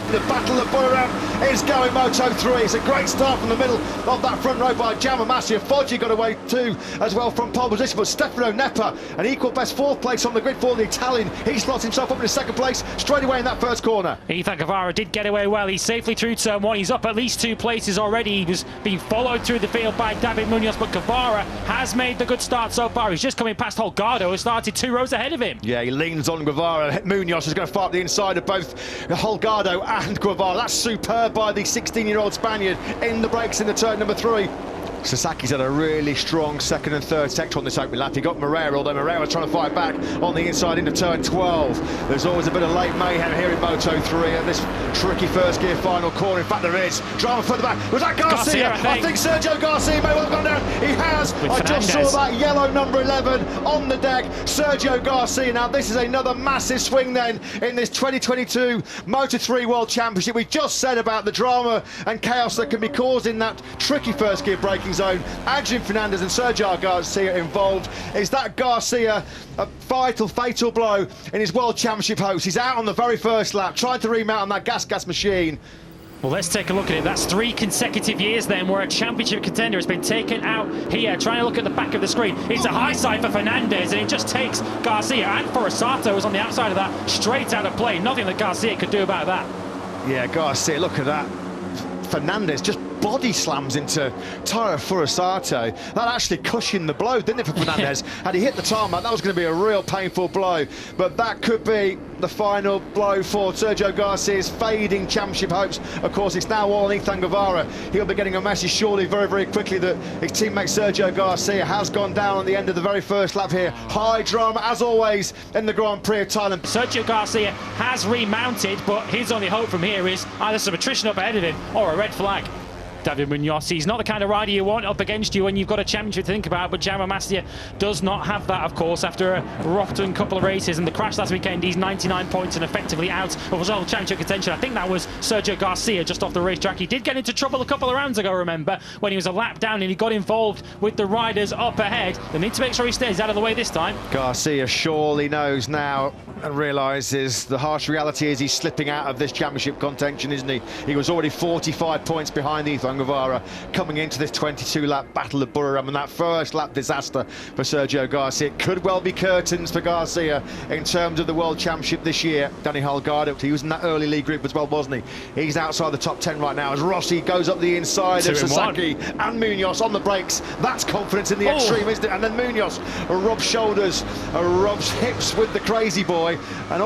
The battle of Podium is going Moto3. It's a great start from the middle of that front row by Giammatteo. Foggia got away too as well from pole position, but Stefano Neppa, an equal best fourth place on the grid for the Italian. He slots himself up in second place straight away in that first corner. Ethan Guevara did get away well. He's safely through turn one. He's up at least 2 places already. He was being followed through the field by David Munoz, but Guevara has made the good start so far. He's just coming past Holgado, who started 2 rows ahead of him. Yeah, he leans on Guevara. Munoz is going to fight the inside of both Holgado and Guevara. That's superb by the 16-year-old Spaniard in the brakes in the turn number 3. Sasaki's had a really strong second and third sector on this opening lap. He got Moreira, although Moreira's trying to fight back on the inside into turn 12. There's always a bit of late mayhem here in Moto3 at this tricky first gear final corner. In fact, there is drama further back. Was that Garcia? I think Sergio Garcia may well have gone down. He has. I just saw that yellow number 11 on the deck. Sergio Garcia. Now, this is another massive swing then in this 2022 Moto3 World Championship. We just said about the drama and chaos that can be caused in that tricky first gear braking zone. Adrian Fernandez and Sergio Garcia involved. Is that Garcia a vital, fatal blow in his World Championship hopes? He's out on the very first lap, trying to remount on that gas machine. Well, let's take a look at it. That's 3 consecutive years then where a championship contender has been taken out here. Trying to look at the back of the screen. It's a high side for Fernandez, and it just takes Garcia and Forasato was on the outside of that straight out of play. Nothing that Garcia could do about that. Yeah, Garcia, look at that. Fernandez just body slams into Tyro Forasato. That actually cushioned the blow, didn't it, for Fernandez? Had he hit the tarmac, that was going to be a real painful blow. But that could be the final blow for Sergio Garcia's fading championship hopes. Of course, it's now all on Ethan Guevara. He'll be getting a message surely very, very quickly that his teammate Sergio Garcia has gone down at the end of the very first lap here. High drama, as always, in the Grand Prix of Thailand. Sergio Garcia has remounted, but his only hope from here is either some attrition up ahead of him or a red flag. David Munoz, he's not the kind of rider you want up against you when you've got a championship to think about, but Giammatteo does not have that, of course, after a rotten couple of races and the crash last weekend. He's 99 points and effectively out of his own championship contention. I think that was Sergio Garcia just off the racetrack. He did get into trouble a couple of rounds ago, remember, when he was a lap down and he got involved with the riders up ahead. They need to make sure he stays out of the way this time. Garcia surely knows now and realises the harsh reality is he's slipping out of this championship contention, isn't he? He was already 45 points behind Ethan Guevara coming into this 22-lap battle of Podium, and that first lap disaster for Sergio Garcia. It could well be curtains for Garcia in terms of the World Championship this year. Danny Holgado, he was in that early lead group as well, wasn't he? He's outside the top 10 right now as Rossi goes up the inside of Sasaki and Munoz on the brakes. That's confidence in the extreme, isn't it? And then Munoz rubs shoulders, rubs hips with the crazy boy, and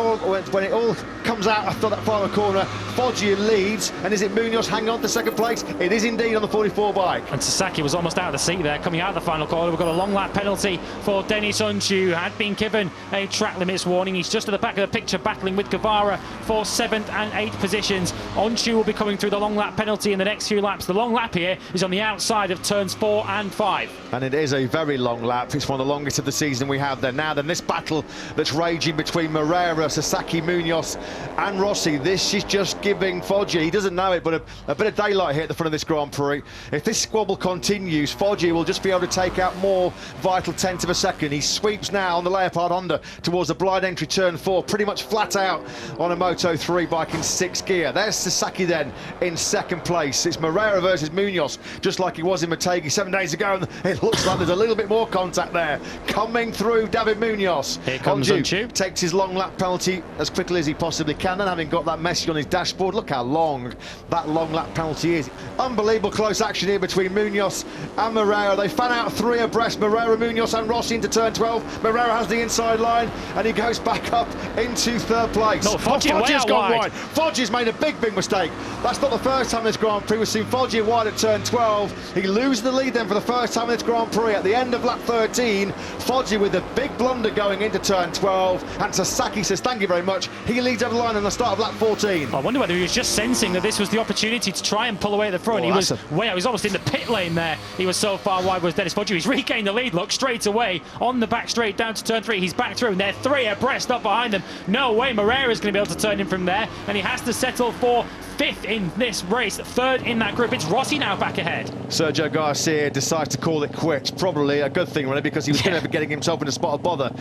when it all comes out after that final corner, Foggia leads, and is it Munoz hanging on to second place? It is indeed on the 44 bike. And Sasaki was almost out of the seat there, coming out of the final corner. We've got a long lap penalty for Denis Unchu, had been given a track limits warning. He's just at the back of the picture battling with Guevara for 7th and 8th positions. Unchu will be coming through the long lap penalty in the next few laps. The long lap here is on the outside of turns 4 and 5. And it is a very long lap. It's one of the longest of the season we have there. Now then, this battle that's raging between Moreira, Sasaki, Munoz and Rossi, this is just giving Foggia, he doesn't know it, but a bit of daylight here at the front of this Grand Prix. If this squabble continues, Foggia will just be able to take out more vital tenth of a second. He sweeps now on the Leopard Honda towards the blind entry turn 4, pretty much flat out on a Moto3 bike in 6th gear. There's Sasaki then in 2nd place. It's Moreira versus Munoz, just like he was in Motegi 7 days ago, and it looks like there's a little bit more contact there. Coming through David Munoz. Here comes Unchu. Takes his long lap penalty as quickly as he possibly can, and having got that message on his dashboard, look how long that long lap penalty is. Unbelievable close action here between Munoz and Moreira. They fan out 3 abreast, Moreira, Munoz and Rossi into turn 12. Moreira has the inside line and he goes back up into 3rd place. No, Foggia's gone wide. Foggia's made a big mistake. That's not the first time this Grand Prix. We've seen Foggia wide at turn 12. He loses the lead then for the first time in this Grand Prix at the end of lap 13. Foggia with a big blunder going into turn 12, and Sasaki says thank you very much. He leads over the line on the start of lap 14. I wonder whether he was just sensing that this was the opportunity to try and pull away at the front. He was way out. He was almost in the pit lane there. He was so far wide was Denis Foggia. He's regained the lead, look, straight away on the back straight down to turn 3. He's back through, and they're 3 abreast up behind them. No way Moreira's going to be able to turn him from there, and he has to settle for 5th in this race, 3rd in that group. It's Rossi now back ahead. Sergio Garcia decides to call it quits. Probably a good thing, really, because he was going to be getting himself in a spot of bother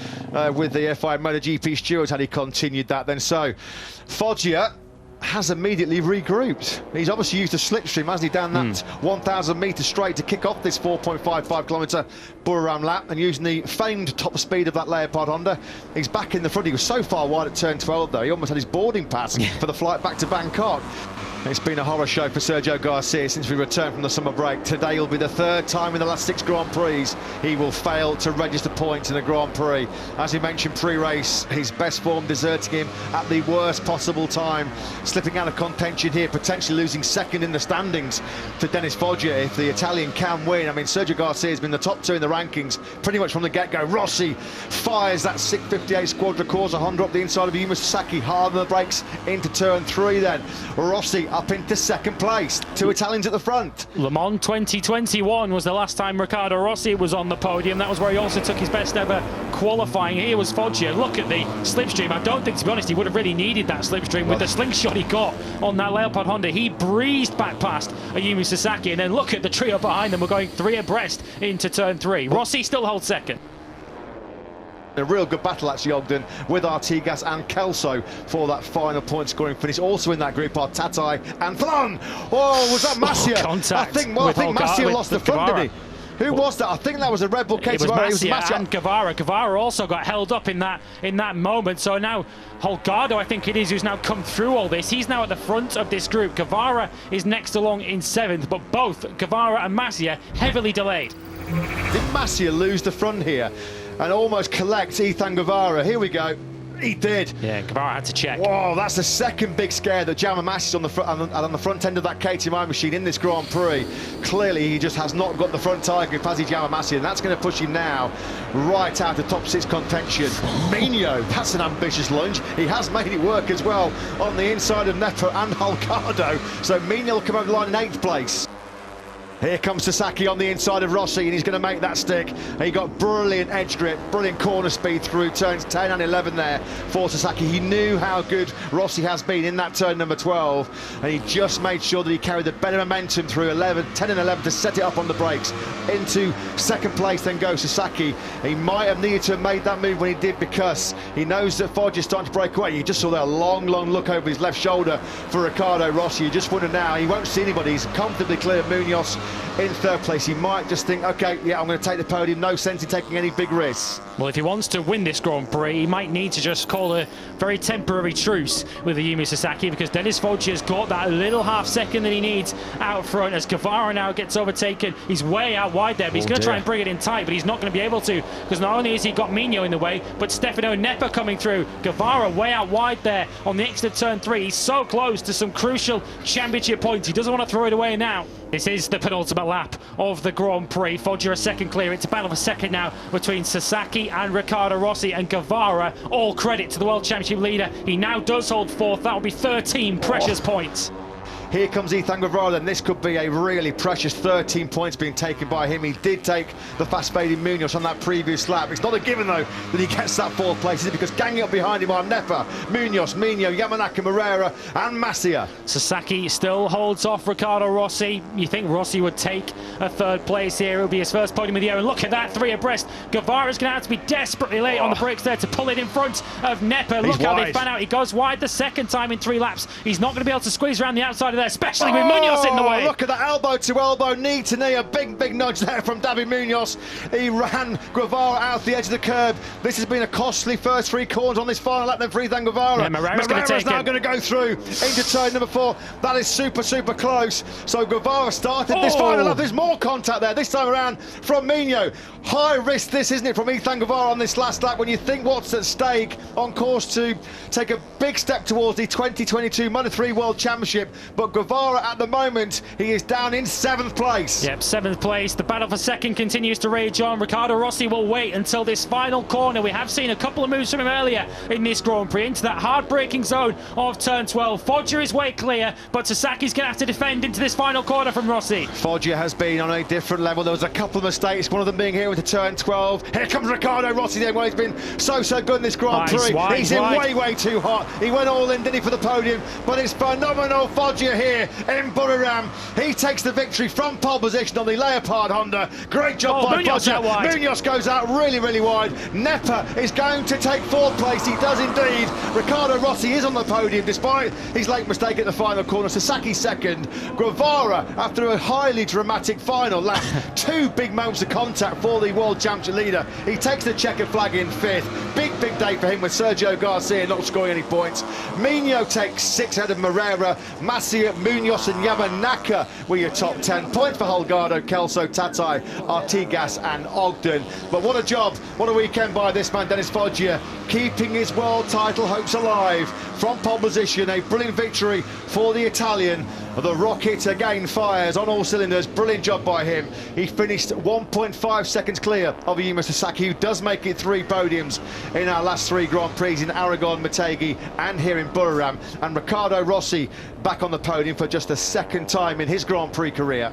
with the FI MotoGP stewards had he continued that then. So Foggia has immediately regrouped. He's obviously used a slipstream, hasn't he, down that 1,000 metre straight to kick off this 4.55 kilometre Buriram lap, and using the famed top speed of that Leopard Honda, he's back in the front. He was so far wide at turn 12 though, he almost had his boarding pass for the flight back to Bangkok. It's been a horror show for Sergio Garcia since we returned from the summer break. Today will be the third time in the last 6 Grand Prix he will fail to register points in a Grand Prix. As we mentioned pre-race, his best form deserting him at the worst possible time, slipping out of contention here, potentially losing second in the standings to Dennis Foggia if the Italian can win. I mean, Sergio Garcia has been the top 2 in the rankings pretty much from the get-go. Rossi fires that 658 Quadricorsa Honda up the inside of Yuma Sasaki, hard on the brakes into turn 3 then. Rossi up into second place, 2 Italians at the front. Le Mans 2021 was the last time Riccardo Rossi was on the podium. That was where he also took his best ever qualifying. Here was Foggia. Look at the slipstream. I don't think, to be honest, he would have really needed that slipstream with the slingshot he got on that Leopard Honda. He breezed back past Ayumu Sasaki, and then look at the trio behind them. We're going 3 abreast into turn 3. Rossi still holds second. A real good battle actually, Ogden, with Artigas and Kelso for that final point scoring finish. Also in that group are Tatai and Flan. Oh, was that Massia? Contact. I think Massia lost the front, did he? Who was that? I think that was a Red Bull case. It was Massia and Guevara. Guevara also got held up in that moment. So now Holgado, I think it is, who's now come through all this. He's now at the front of this group. Guevara is next along in 7th, but both Guevara and Massia heavily delayed. Did Massia lose the front here and almost collect Ethan Guevara? Here we go. He did. Yeah, Guevara had to check. Whoa, that's the second big scare that Jaume Massi's on the front end of that KTM machine in this Grand Prix. Clearly, he just has not got the front tyre grip, has he, Jaume Massi? And that's going to push him now right out of top 6 contention. Mino, that's an ambitious lunge. He has made it work as well on the inside of Nepo and Holgado. So Mino will come over the line in 8th place. Here comes Sasaki on the inside of Rossi, and he's going to make that stick. He got brilliant edge grip, brilliant corner speed through turns 10 and 11 there for Sasaki. He knew how good Rossi has been in that turn number 12, and he just made sure that he carried the better momentum through 10 and 11 to set it up on the brakes. Into second place then goes Sasaki. He might have needed to have made that move when he did, because he knows that Foggia is starting to break away. You just saw that long look over his left shoulder for Riccardo Rossi. You just wonder now, he won't see anybody. He's comfortably clear of Munoz in 3rd place. He might just think, okay, yeah, I'm going to take the podium, no sense in taking any big risks. Well, if he wants to win this Grand Prix, he might need to just call a very temporary truce with Ayumu Sasaki, because Dennis Foggia's got that little half second that he needs out front. As Guevara now gets overtaken, he's way out wide there, but he's going to try and bring it in tight, but he's not going to be able to, because not only has he got Mino in the way, but Stefano Nepa coming through. Guevara way out wide there on the exit of turn 3. He's so close to some crucial championship points. He doesn't want to throw it away now. This is the penultimate lap of the Grand Prix. Foggia a second clear. It's a battle for second now between Sasaki and Riccardo Rossi, and Guevara. All credit to the World Championship leader. He now does hold 4th. That will be 13 precious points. Here comes Ethan Guevara, and this could be a really precious 13 points being taken by him. He did take the fast-fading Munoz on that previous lap. It's not a given, though, that he gets that 4th place, is it? Because ganging up behind him are Nepa, Munoz, Mino, Yamanaka, Moreira and Massia. Sasaki still holds off Riccardo Rossi. You think Rossi would take a 3rd place here? It will be his first podium of the year, and look at that, 3 abreast. Guevara's going to have to be desperately late on the brakes there to pull it in front of Nepa. Look how they fan out. He goes wide the second time in 3 laps. He's not going to be able to squeeze around the outside of there, especially with Munoz in the way. Look at that elbow to elbow, knee to knee, a big nudge there from David Munoz. He ran Guevara out the edge of the curb. This has been a costly first 3 corners on this final lap then for Ethan Guevara. Yeah, Moreira's now going to go through into turn number 4. That is super close. So Guevara started this final lap. There's more contact there this time around from Mino. High risk this, isn't it, from Ethan Guevara on this last lap, when you think what's at stake, on course to take a big step towards the 2022 Moto3 World Championship. But Guevara at the moment, he is down in 7th place. Yep, 7th place. The battle for second continues to rage on. Riccardo Rossi will wait until this final corner. We have seen a couple of moves from him earlier in this Grand Prix into that hard braking zone of turn 12. Foggia is way clear, but Sasaki's going to have to defend into this final corner from Rossi. Foggia has been on a different level. There was a couple of mistakes, one of them being here into turn 12. Here comes Riccardo Rossi then, where he's been so good in this Grand Prix. He's in way too hot. He went all in, didn't he, for the podium? But it's phenomenal Foggia here in Buriram. He takes the victory from pole position on the Leopard Honda. Great job by Munoz Foggia. out wide. Munoz goes out really wide. Nepa is going to take fourth place. He does indeed. Riccardo Rossi is on the podium despite his late mistake at the final corner. Sasaki second. Guevara, after a highly dramatic final lap, two big moments of contact for the World Championship leader. He takes the checkered flag in fifth. Big day for him with Sergio Garcia not scoring any points. Mino takes 6 ahead of Moreira. Masia, Munoz and Yamanaka were your top 10. Points for Holgado, Kelso, Tatai, Artigas and Ogden. But what a job, what a weekend by this man, Dennis Foggia, keeping his world title hopes alive. From pole position, a brilliant victory for the Italian. The rocket again fires on all cylinders. Brilliant job by him. He finished 1.5 seconds clear of Yuma Sasaki, who does make it 3 podiums in our last 3 Grand Prix in Aragon, Motegi and here in Buriram. And Riccardo Rossi back on the podium for just the 2nd time in his Grand Prix career.